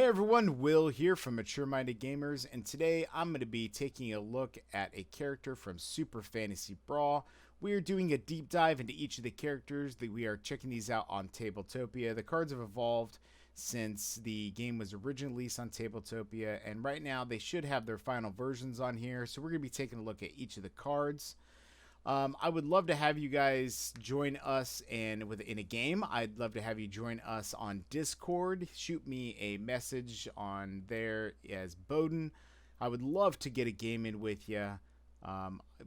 Everyone, Will here from Mature Minded Gamers, and today I'm going to be taking a look at a character from Super Fantasy Brawl. We are doing a deep dive into each of the characters. We are checking these out on Tabletopia. The cards have evolved since the game was originally released on Tabletopia, and right now they should have their final versions on here, so we're going to be taking a look at each of the cards. I would love to have you guys join us in a game. I'd love to have you join us on Discord. Shoot me a message on there as Bowden. I would love to get a game in with you.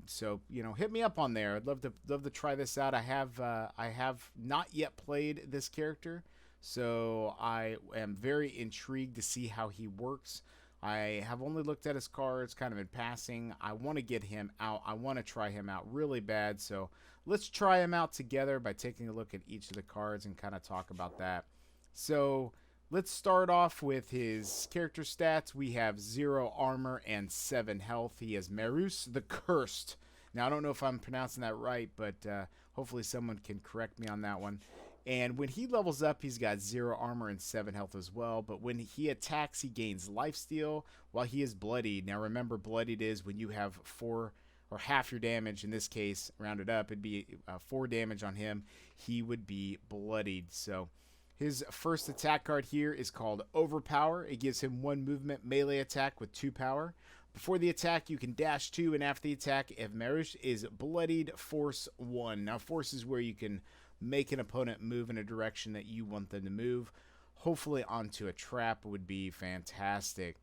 So hit me up on there. I'd love to try this out. I have not yet played this character, so I am very intrigued to see how he works. I have only looked at his cards kind of in passing. I want to get him out. I want to try him out really bad. So let's try him out together by taking a look at each of the cards and kind of talk about that. So let's start off with his character stats. We have 0 armor and 7 health. He is Mariusz the Cursed. Now, I don't know if I'm pronouncing that right, but hopefully someone can correct me on that one. And when he levels up, he's got 0 armor and 7 health as well. But when he attacks, he gains lifesteal while he is bloodied. Now remember, bloodied is when you have 4 or half your damage. In this case, rounded up, it'd be 4 damage on him. He would be bloodied. So his first attack card here is called Overpower. It gives him 1 movement melee attack with 2 power. Before the attack, you can dash 2, and after the attack, if Mariusz is bloodied, force 1. Now force is where you can make an opponent move in a direction that you want them to move. Hopefully onto a trap would be fantastic.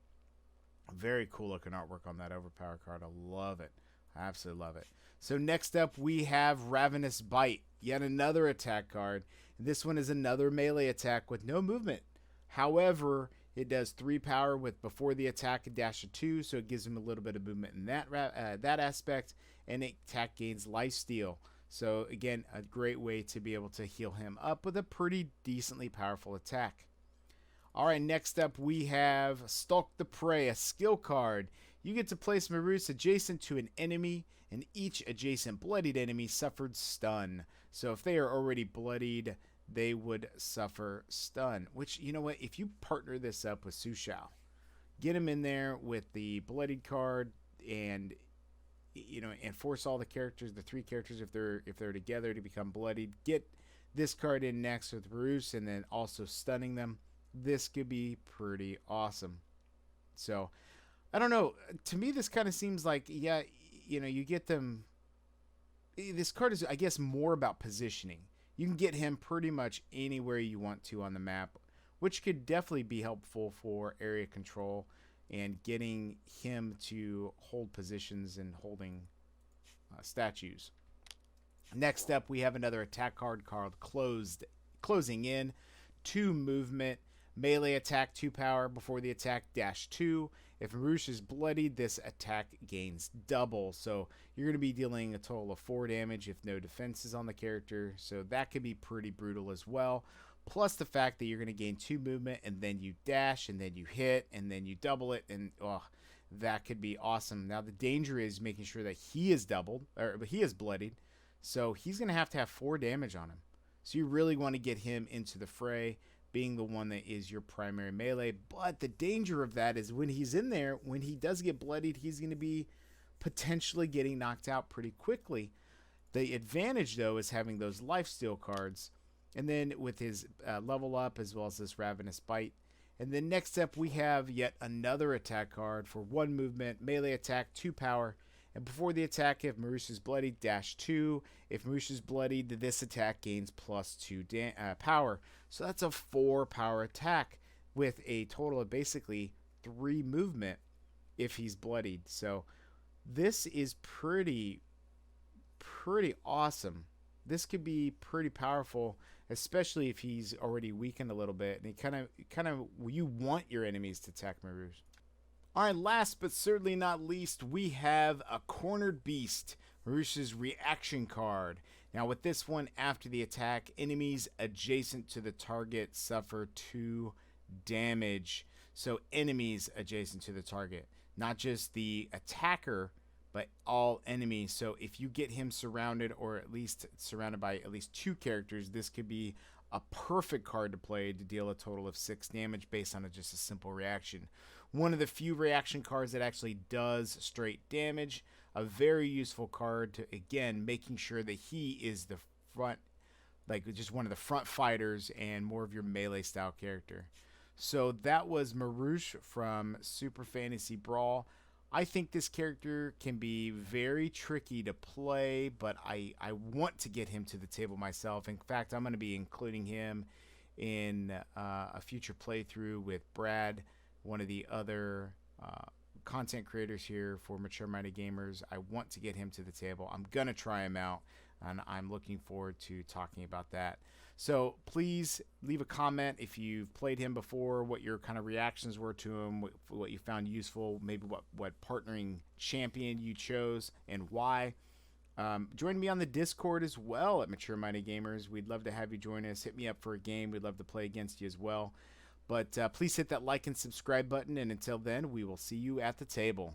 Very cool looking artwork on that Overpower card. I love it. I absolutely love it. So next up we have Ravenous Bite. Yet another attack card. This one is another melee attack with no movement. However, it does 3 power with before the attack a dash of 2, so it gives him a little bit of movement in that aspect, and it attack gains lifesteal. So again, a great way to be able to heal him up with a pretty decently powerful attack. Alright, next up we have Stalk the Prey, a skill card. You get to place Mariusz adjacent to an enemy, and each adjacent bloodied enemy suffered stun. So if they are already bloodied, they would suffer stun. Which, you know what, if you partner this up with Sushao, get him in there with the bloodied card and and force all the characters, the 3 characters, if they're together, to become bloodied. Get this card in next with Mariusz, and then also stunning them. This could be pretty awesome. So, I don't know. To me, this kind of seems like, yeah, you get them. This card is, I guess, more about positioning. You can get him pretty much anywhere you want to on the map, which could definitely be helpful for area control and getting him to hold positions and holding statues. Next up, we have another attack card called Closing In. 2 movement, melee attack, 2 power. Before the attack, dash 2. If Mariusz is bloodied, this attack gains double. So you're going to be dealing a total of 4 damage if no defense is on the character. So that could be pretty brutal as well. Plus the fact that you're going to gain 2 movement, and then you dash, and then you hit, and then you double it, and that could be awesome. Now the danger is making sure that he is he is bloodied, so he's going to have 4 damage on him. So you really want to get him into the fray, being the one that is your primary melee. But the danger of that is when he's in there, when he does get bloodied, he's going to be potentially getting knocked out pretty quickly. The advantage, though, is having those lifesteal cards. And then with his level up, as well as this Ravenous Bite. And then next up, we have yet another attack card for 1 movement, melee attack, 2 power. And before the attack, if Mariusz is bloodied, dash 2. If Mariusz is bloodied, this attack gains plus 2 power. So that's a 4 power attack with a total of basically 3 movement if he's bloodied. So this is pretty awesome. This could be pretty powerful, especially if he's already weakened a little bit, and you want your enemies to attack Mariusz. Alright, last but certainly not least, we have a Cornered Beast, Mariusz's reaction card. Now with this one, after the attack, enemies adjacent to the target suffer 2 damage. So enemies adjacent to the target, not just the attacker, but all enemies. So if you get him surrounded, or at least surrounded by at least 2 characters, this could be a perfect card to play to deal a total of 6 damage based on just a simple reaction. One of the few reaction cards that actually does straight damage. A very useful card to, again, making sure that he is the front, like just one of the front fighters and more of your melee style character. So that was Mariusz from Super Fantasy Brawl. I think this character can be very tricky to play, but I want to get him to the table myself. In fact, I'm going to be including him in a future playthrough with Brad, one of the other content creators here for Mature Minded Gamers. I want to get him to the table. I'm going to try him out, and I'm looking forward to talking about that. So please leave a comment if you've played him before, what your kind of reactions were to him, what you found useful, maybe what partnering champion you chose and why. Join me on the Discord as well at Mature Minded Gamers. We'd love to have you join us. Hit me up for a game. We'd love to play against you as well. But please hit that like and subscribe button, and until then, we will see you at the table.